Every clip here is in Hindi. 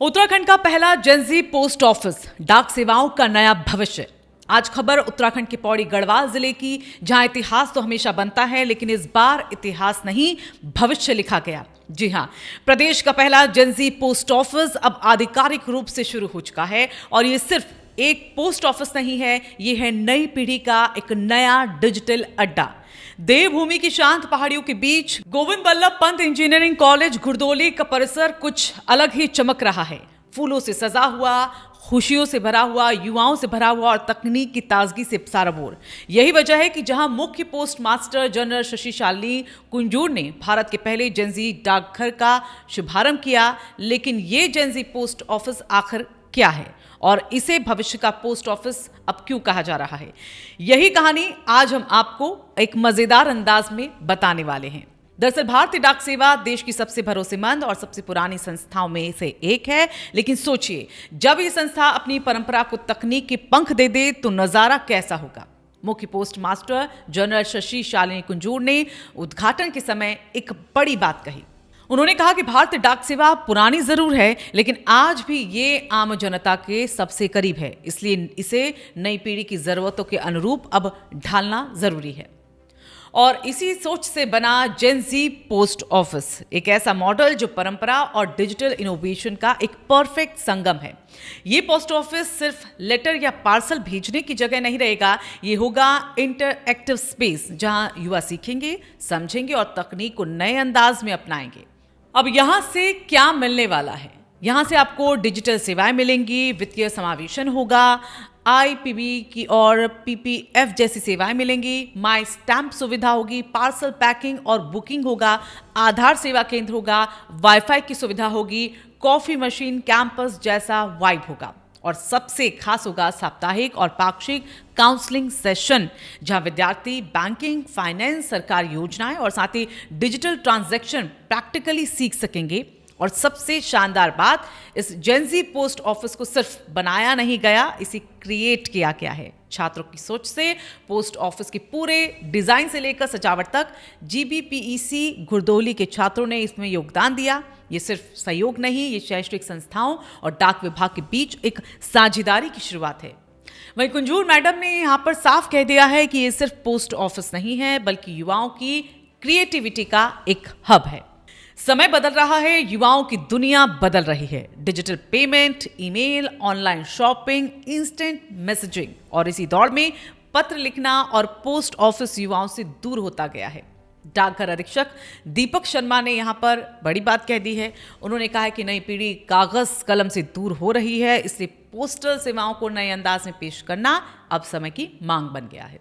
उत्तराखंड का पहला जेनजी पोस्ट ऑफिस, डाक सेवाओं का नया भविष्य। आज खबर उत्तराखंड के पौड़ी गढ़वाल जिले की, जहां इतिहास तो हमेशा बनता है, लेकिन इस बार इतिहास नहीं भविष्य लिखा गया। जी हां, प्रदेश का पहला जेनजी पोस्ट ऑफिस अब आधिकारिक रूप से शुरू हो चुका है। और ये सिर्फ एक पोस्ट ऑफिस नहीं है, ये है नई पीढ़ी का एक नया डिजिटल अड्डा। देवभूमि की शांत पहाड़ियों के बीच गोविंद बल्लभ पंत इंजीनियरिंग कॉलेज घुर्दोली का परिसर कुछ अलग ही चमक रहा है। फूलों से सजा हुआ, खुशियों से भरा हुआ, युवाओं से भरा हुआ और तकनीक की ताजगी से सराबोर। यही वजह है कि जहां मुख्य post master general Shashi Shalini Kunjur ने भारत के पहले जेनजी डाकघर का शुभारंभ किया, लेकिन ये जेनजी पोस्ट ऑफिस आखिर क्या है और इसे भविष्य का पोस्ट ऑफिस अब क्यों कहा जा रहा है, यही कहानी आज हम आपको एक मजेदार अंदाज में बताने वाले हैं। दरअसल भारतीय डाक सेवा देश की सबसे भरोसेमंद और सबसे पुरानी संस्थाओं में से एक है, लेकिन सोचिए जब ये संस्था अपनी परंपरा को तकनीक के पंख दे दे तो नजारा कैसा होगा। मुख्य post master general Shashi Shalini Kunjur ने उद्घाटन के समय एक बड़ी बात कही। उन्होंने कहा कि भारतीय डाक सेवा पुरानी जरूर है, लेकिन आज भी ये आम जनता के सबसे करीब है, इसलिए इसे नई पीढ़ी की जरूरतों के अनुरूप अब ढालना जरूरी है। और इसी सोच से बना जेनजी पोस्ट ऑफिस, एक ऐसा मॉडल जो परंपरा और डिजिटल इनोवेशन का एक परफेक्ट संगम है। ये पोस्ट ऑफिस सिर्फ लेटर या पार्सल भेजने की जगह नहीं रहेगा, ये होगा इंटरएक्टिव स्पेस, जहां युवा सीखेंगे, समझेंगे और तकनीक को नए अंदाज में अपनाएंगे। अब यहां से क्या मिलने वाला है? यहां से आपको डिजिटल सेवाएं मिलेंगी, वित्तीय समावेशन होगा, आईपीबी की और पीपीएफ जैसी सेवाएं मिलेंगी, माई स्टैंप सुविधा होगी, पार्सल पैकिंग और बुकिंग होगा, आधार सेवा केंद्र होगा, वाईफाई की सुविधा होगी, कॉफी मशीन कैंपस जैसा वाइब होगा और सबसे खास होगा साप्ताहिक और पाक्षिक काउंसलिंग सेशन, जहां विद्यार्थी बैंकिंग, फाइनेंस, सरकारी योजनाएं और साथ ही डिजिटल ट्रांजैक्शन प्रैक्टिकली सीख सकेंगे। और सबसे शानदार बात, इस जेनजी पोस्ट ऑफिस को सिर्फ बनाया नहीं गया, इसे क्रिएट किया गया है। छात्रों की सोच से पोस्ट ऑफिस के पूरे डिजाइन से लेकर सजावट तक जीबीपीईसी घुर्दोली के छात्रों ने इसमें योगदान दिया। ये सिर्फ सहयोग नहीं, ये शैक्षणिक संस्थाओं और डाक विभाग के बीच एक साझेदारी की शुरुआत है। वहीं कुंजूर मैडम ने यहाँ पर साफ कह दिया है कि ये सिर्फ पोस्ट ऑफिस नहीं है, बल्कि युवाओं की क्रिएटिविटी का एक हब है। समय बदल रहा है, युवाओं की दुनिया बदल रही है। Digital payment, email, online shopping, instant messaging और इसी दौर में पत्र लिखना और पोस्ट ऑफिस युवाओं से दूर होता गया है। डाकघर अधीक्षक दीपक शर्मा ने यहाँ पर बड़ी बात कह दी है। उन्होंने कहा है कि नई पीढ़ी कागज कलम से दूर हो रही है, इसलिए पोस्टल सेवाओं को नए अंदाज में पेश करना अब समय की मांग बन गया है।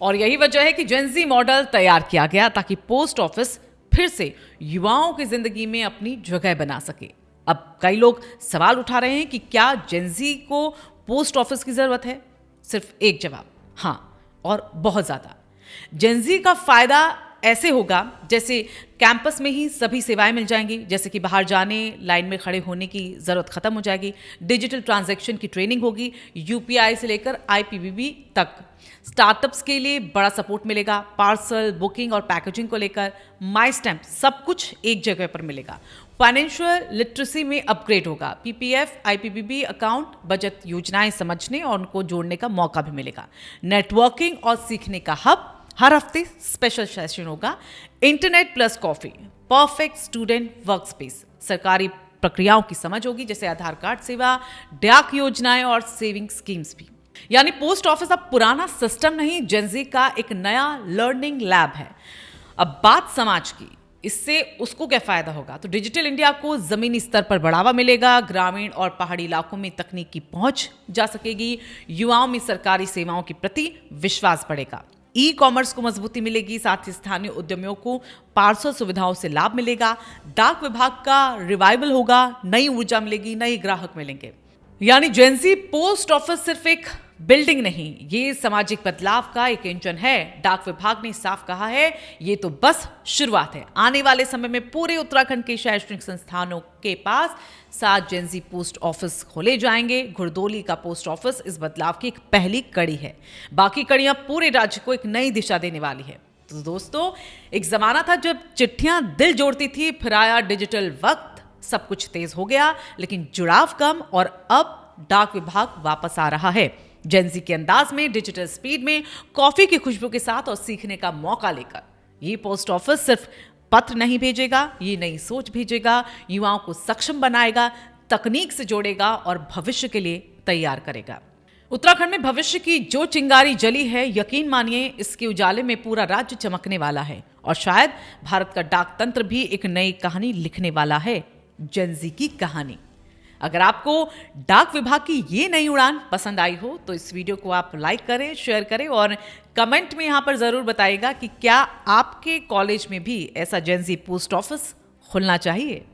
और यही वजह है कि जेनजी मॉडल तैयार किया गया ताकि पोस्ट ऑफिस फिर से युवाओं की जिंदगी में अपनी जगह बना सके। अब कई लोग सवाल उठा रहे हैं कि क्या जेनजी को पोस्ट ऑफिस की जरूरत है? सिर्फ एक जवाब, हाँ, और बहुत ज्यादा। जेनजी का फायदा ऐसे होगा जैसे कैंपस में ही सभी सेवाएं मिल जाएंगी, जैसे कि बाहर जाने, लाइन में खड़े होने की जरूरत खत्म हो जाएगी। डिजिटल ट्रांजैक्शन की ट्रेनिंग होगी, यूपीआई से लेकर आईपीबीबी तक। स्टार्टअप्स के लिए बड़ा सपोर्ट मिलेगा, पार्सल, बुकिंग और पैकेजिंग को लेकर माई स्टैंप, सब कुछ एक जगह पर मिलेगा। फाइनेंशियल लिटरेसी में अपग्रेड होगा, पीपीएफ, आईपीबीबी अकाउंट, बचत योजनाएं समझने और उनको जोड़ने का मौका भी मिलेगा। नेटवर्किंग और सीखने का हब, हर हफ्ते स्पेशल सेशन होगा। Internet plus coffee, perfect student work space, सरकारी प्रक्रियाओं की समझ होगी, जैसे आधार कार्ड सेवा, डाक योजनाएं और सेविंग स्कीम्स भी। यानी पोस्ट ऑफिस अब पुराना सिस्टम नहीं, जेनजी का एक नया लर्निंग लैब है। अब बात समाज की, इससे उसको क्या फायदा होगा? तो डिजिटल इंडिया को जमीनी स्तर पर बढ़ावा मिलेगा, ग्रामीण और पहाड़ी इलाकों में तकनीक की पहुंच जा सकेगी, युवाओं में सरकारी सेवाओं के प्रति विश्वास बढ़ेगा, ई कॉमर्स को मजबूती मिलेगी, साथ ही स्थानीय उद्यमियों को पार्सल सुविधाओं से लाभ मिलेगा, डाक विभाग का रिवाइवल होगा, नई ऊर्जा मिलेगी, नए ग्राहक मिलेंगे। यानी जेनजी पोस्ट ऑफिस सिर्फ एक बिल्डिंग नहीं, ये सामाजिक बदलाव का एक इंजन है। डाक विभाग ने साफ कहा है, ये तो बस शुरुआत है। आने वाले समय में पूरे उत्तराखंड के शैक्षणिक संस्थानों के पास 7 जेनजी पोस्ट ऑफिस खोले जाएंगे। घुर्दोली का पोस्ट ऑफिस इस बदलाव की एक पहली कड़ी है, बाकी कड़ियां पूरे राज्य को एक नई दिशा देने वाली है। तो दोस्तों, एक जमाना था जब चिट्ठियां दिल जोड़ती थी, फिर आया डिजिटल वक्त, सब कुछ तेज हो गया, लेकिन जुड़ाव कम और अब डाक विभाग वापस आ रहा है जेनजी के अंदाज में, डिजिटल स्पीड में, कॉफी की खुशबू के साथ और सीखने का मौका लेकर। ये पोस्ट ऑफिस सिर्फ पत्र नहीं भेजेगा, ये नई सोच भेजेगा, युवाओं को सक्षम बनाएगा, तकनीक से जोड़ेगा और भविष्य के लिए तैयार करेगा। उत्तराखंड में भविष्य की जो चिंगारी जली है, यकीन मानिए इसके उजाले में पूरा राज्य चमकने वाला है और शायद भारत का डाक तंत्र भी एक नई कहानी लिखने वाला है, जेनजी की कहानी। अगर आपको डाक विभाग की ये नई उड़ान पसंद आई हो तो इस वीडियो को आप लाइक करें, शेयर करें और कमेंट में यहां पर जरूर बताइएगा कि क्या आपके कॉलेज में भी ऐसा जेनजी पोस्ट ऑफिस खुलना चाहिए।